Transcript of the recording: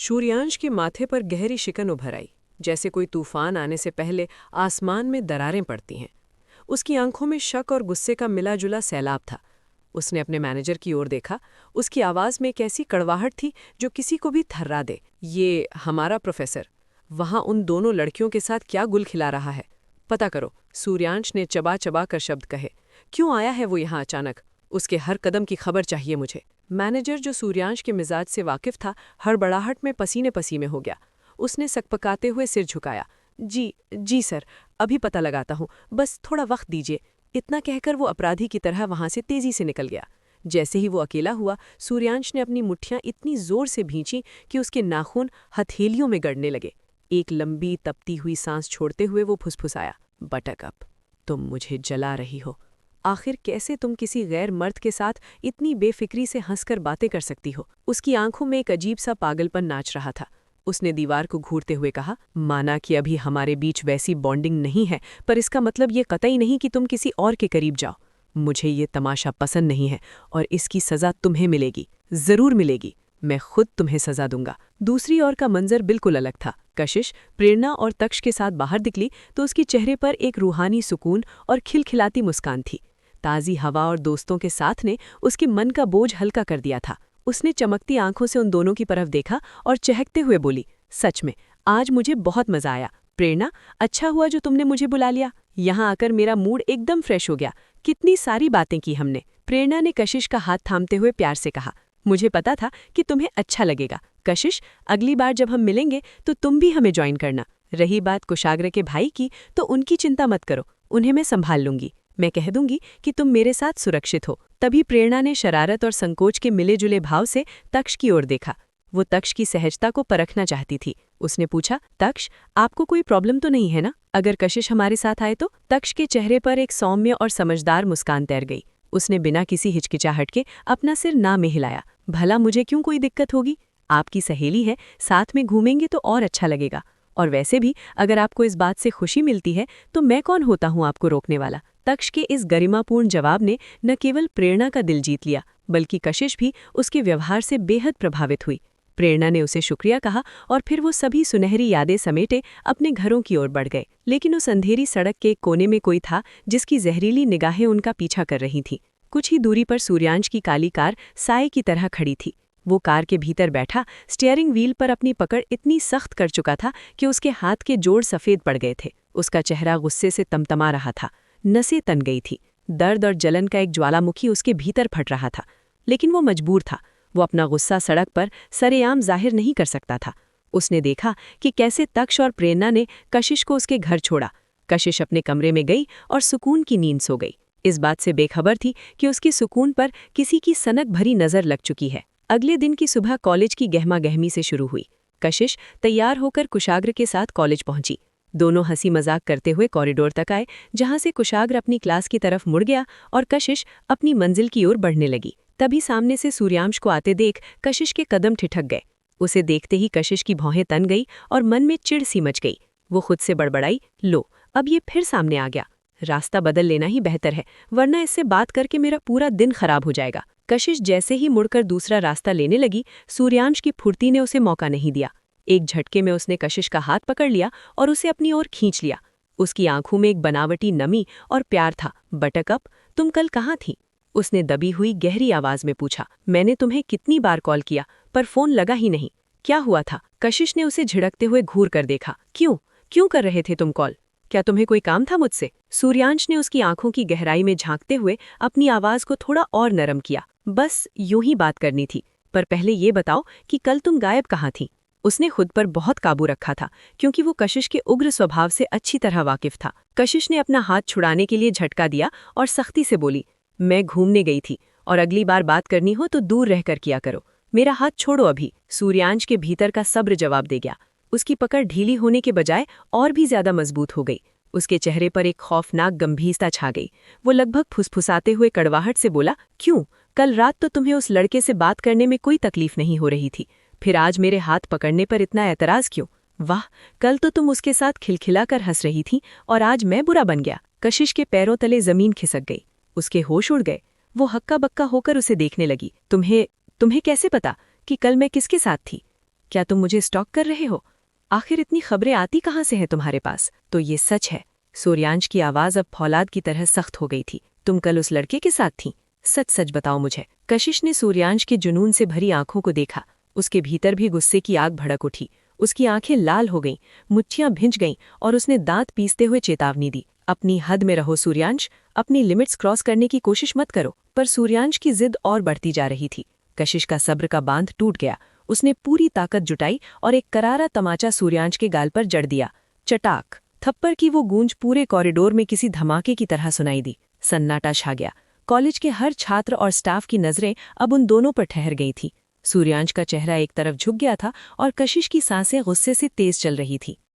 सूर्यांश के माथे पर गहरी शिकन उभर आई, जैसे कोई तूफान आने से पहले आसमान में दरारें पड़ती हैं। उसकी आंखों में शक और गुस्से का मिला जुला सैलाब था। उसने अपने मैनेजर की ओर देखा। उसकी आवाज़ में एक ऐसी कड़वाहट थी जो किसी को भी थर्रा दे। ये हमारा प्रोफेसर वहाँ उन दोनों लड़कियों के साथ क्या गुल खिला रहा है, पता करो। सूर्यांश ने चबा चबा कर शब्द कहे। क्यों आया है वो यहाँ अचानक? उसके हर कदम की खबर चाहिए मुझे। मैनेजर, जो सूर्यांश के मिजाज से वाकिफ था, हड़बड़ाहट में पसीने पसीने हो गया। उसने सकपकाते हुए सिर झुकाया। जी जी सर, अभी पता लगाता हूँ, बस थोड़ा वक्त दीजिए। इतना कहकर वो अपराधी की तरह वहां से तेजी से निकल गया। जैसे ही वो अकेला हुआ, सूर्यांश ने अपनी मुट्ठियां इतनी जोर से भींची कि उसके नाखून हथेलियों में गड़ने लगे। एक लंबी तपती हुई सांस छोड़ते हुए वो फुसफुसाया, बटरकप, तुम मुझे जला रही हो। आखिर कैसे तुम किसी गैर मर्द के साथ इतनी बेफिक्री से हंसकर बातें कर सकती हो? उसकी आंखों में एक अजीब सा पागलपन नाच रहा था। उसने दीवार को घूरते हुए कहा, माना कि अभी हमारे बीच वैसी बॉन्डिंग नहीं है, पर इसका मतलब ये कतई नहीं कि तुम किसी और के करीब जाओ। मुझे ये तमाशा पसंद नहीं है और इसकी सजा तुम्हें मिलेगी, जरूर मिलेगी। मैं खुद तुम्हें सजा दूंगा। दूसरी ओर का मंजर बिल्कुल अलग था। कशिश प्रेरणा और तक्ष के साथ बाहर निकली तो उसके चेहरे पर एक रूहानी सुकून और खिलखिलाती मुस्कान थी। ताज़ी हवा और दोस्तों के साथ ने उसके मन का बोझ हल्का कर दिया था। उसने चमकती आंखों से उन दोनों की तरफ देखा और चहकते हुए बोली, सच में आज मुझे बहुत मजा आया। प्रेरणा, अच्छा हुआ जो तुमने मुझे बुला लिया। यहाँ आकर मेरा मूड एकदम फ्रेश हो गया। कितनी सारी बातें की हमने। प्रेरणा ने कशिश का हाथ थामते हुए प्यार से कहा, मुझे पता था कि तुम्हें अच्छा लगेगा। कशिश, अगली बार जब हम मिलेंगे तो तुम भी हमें ज्वाइन करना। रही बात कुशाग्र के भाई की, तो उनकी चिंता मत करो, उन्हें मैं संभाल लूंगी। मैं कह दूंगी कि तुम मेरे साथ सुरक्षित हो। तभी प्रेरणा ने शरारत और संकोच के मिले जुले भाव से तक्ष की ओर देखा। वो तक्ष की सहजता को परखना चाहती थी। उसने पूछा, तक्ष, आपको कोई प्रॉब्लम तो नहीं है ना अगर कशिश हमारे साथ आए तो? तक्ष के चेहरे पर एक सौम्य और समझदार मुस्कान तैर गई। उसने बिना किसी हिचकिचाहट के अपना सिर ना में हिलाया। भला मुझे क्यों कोई दिक्कत होगी? आपकी सहेली है, साथ में घूमेंगे तो और अच्छा लगेगा। और वैसे भी अगर आपको इस बात से खुशी मिलती है तो मैं कौन होता हूँ आपको रोकने वाला? तक्ष के इस गरिमापूर्ण जवाब ने न केवल प्रेरणा का दिल जीत लिया, बल्कि कशिश भी उसके व्यवहार से बेहद प्रभावित हुई। प्रेरणा ने उसे शुक्रिया कहा और फिर वो सभी सुनहरी यादें समेटे अपने घरों की ओर बढ़ गए। लेकिन उस अंधेरी सड़क के एक कोने में कोई था जिसकी जहरीली निगाहें उनका पीछा कर रही थीं। कुछ ही दूरी पर सूर्यांश की काली कार साए की तरह खड़ी थी। वो कार के भीतर बैठा स्टीयरिंग व्हील पर अपनी पकड़ इतनी सख्त कर चुका था कि उसके हाथ के जोड़ सफ़ेद पड़ गए थे। उसका चेहरा गुस्से से तमतमा रहा था। नसें तन गई थी। दर्द और जलन का एक ज्वालामुखी उसके भीतर फट रहा था। लेकिन वो मजबूर था। वो अपना गुस्सा सड़क पर सरेआम जाहिर नहीं कर सकता था। उसने देखा कि कैसे तक्ष और प्रेरणा ने कशिश को उसके घर छोड़ा। कशिश अपने कमरे में गई और सुकून की नींद सो गई। इस बात से बेखबर थी कि उसकी सुकून पर किसी की सनक भरी नज़र लग चुकी है। अगले दिन की सुबह कॉलेज की गहमा गहमी से शुरू हुई। कशिश तैयार होकर कुशाग्र के साथ कॉलेज पहुंची। दोनों हंसी मजाक करते हुए कॉरिडोर तक आए, जहां से कुशाग्र अपनी क्लास की तरफ मुड़ गया और कशिश अपनी मंजिल की ओर बढ़ने लगी। तभी सामने से सूर्यांश को आते देख कशिश के कदम ठिठक गए। उसे देखते ही कशिश की भौहें तन गई और मन में चिढ़ सी मच गई। वो खुद से बड़बड़ाई, लो, अब ये फिर सामने आ गया। रास्ता बदल लेना ही बेहतर है, वरना इससे बात करके मेरा पूरा दिन खराब हो जाएगा। कशिश जैसे ही मुड़कर दूसरा रास्ता लेने लगी, सूर्यांश की फुर्ती ने उसे मौका नहीं दिया। एक झटके में उसने कशिश का हाथ पकड़ लिया और उसे अपनी ओर खींच लिया। उसकी आंखों में एक बनावटी नमी और प्यार था। बटरकप, तुम कल कहाँ थी? उसने दबी हुई गहरी आवाज में पूछा। मैंने तुम्हें कितनी बार कॉल किया, पर फोन लगा ही नहीं। क्या हुआ था? कशिश ने उसे झिड़कते हुए घूर कर देखा। क्यों क्यों कर रहे थे तुम कॉल? क्या तुम्हें कोई काम था मुझसे? सूर्यांश ने उसकी आंखों की गहराई में झांकते हुए अपनी आवाज को थोड़ा और नरम किया। बस यूं ही बात करनी थी, पर पहले ये बताओ कि कल तुम गायब कहाँ थी? उसने खुद पर बहुत काबू रखा था, क्योंकि वो कशिश के उग्र स्वभाव से अच्छी तरह वाकिफ था। कशिश ने अपना हाथ छुड़ाने के लिए झटका दिया और सख्ती से बोली, मैं घूमने गई थी और अगली बार बात करनी हो तो दूर रहकर किया करो। मेरा हाथ छोड़ो अभी। सूर्यांश के भीतर का सब्र जवाब दे गया। उसकी पकड़ ढीली होने के बजाय और भी ज्यादा मजबूत हो गई। उसके चेहरे पर एक खौफनाक गंभीरता छा गई। वो लगभग फुसफुसाते हुए कड़वाहट से बोला, क्यों? कल रात तो तुम्हें उस लड़के से बात करने में कोई तकलीफ नहीं हो रही थी, फिर आज मेरे हाथ पकड़ने पर इतना एतराज क्यों? वाह, कल तो तुम उसके साथ खिलखिलाकर हंस रही थी और आज मैं बुरा बन गया। कशिश के पैरों तले जमीन खिसक गई। उसके होश उड़ गए। वो हक्का बक्का होकर उसे देखने लगी। तुम्हें कैसे पता कि कल मैं किसके साथ थी? क्या तुम मुझे स्टॉक कर रहे हो? आखिर इतनी खबरें आती कहाँ से हैं तुम्हारे पास? तो ये सच है। सूर्यांश की आवाज़ अब फौलाद की तरह सख्त हो गई थी। तुम कल उस लड़के के साथ थीं? सच सच बताओ मुझे। कशिश ने सूर्यांश के जुनून से भरी आंखों को देखा। उसके भीतर भी गुस्से की आग भड़क उठी। उसकी आंखें लाल हो गईं, मुट्ठियां भिंच गईं और उसने दांत पीसते हुए चेतावनी दी, अपनी हद में रहो सूर्यांश, अपनी लिमिट्स क्रॉस करने की कोशिश मत करो। पर सूर्यांश की जिद और बढ़ती जा रही थी। कशिश का सब्र का बांध टूट गया। उसने पूरी ताकत जुटाई और एक करारा तमाचा सूर्यांश के गाल पर जड़ दिया। चटाक! थप्पड़ की वो गूंज पूरे कॉरिडोर में किसी धमाके की तरह सुनाई दी। सन्नाटा छा गया। कॉलेज के हर छात्र और स्टाफ की नजरें अब उन दोनों पर ठहर गई थी। सूर्यांश का चेहरा एक तरफ झुक गया था और कशिश की सांसें गुस्से से तेज चल रही थी।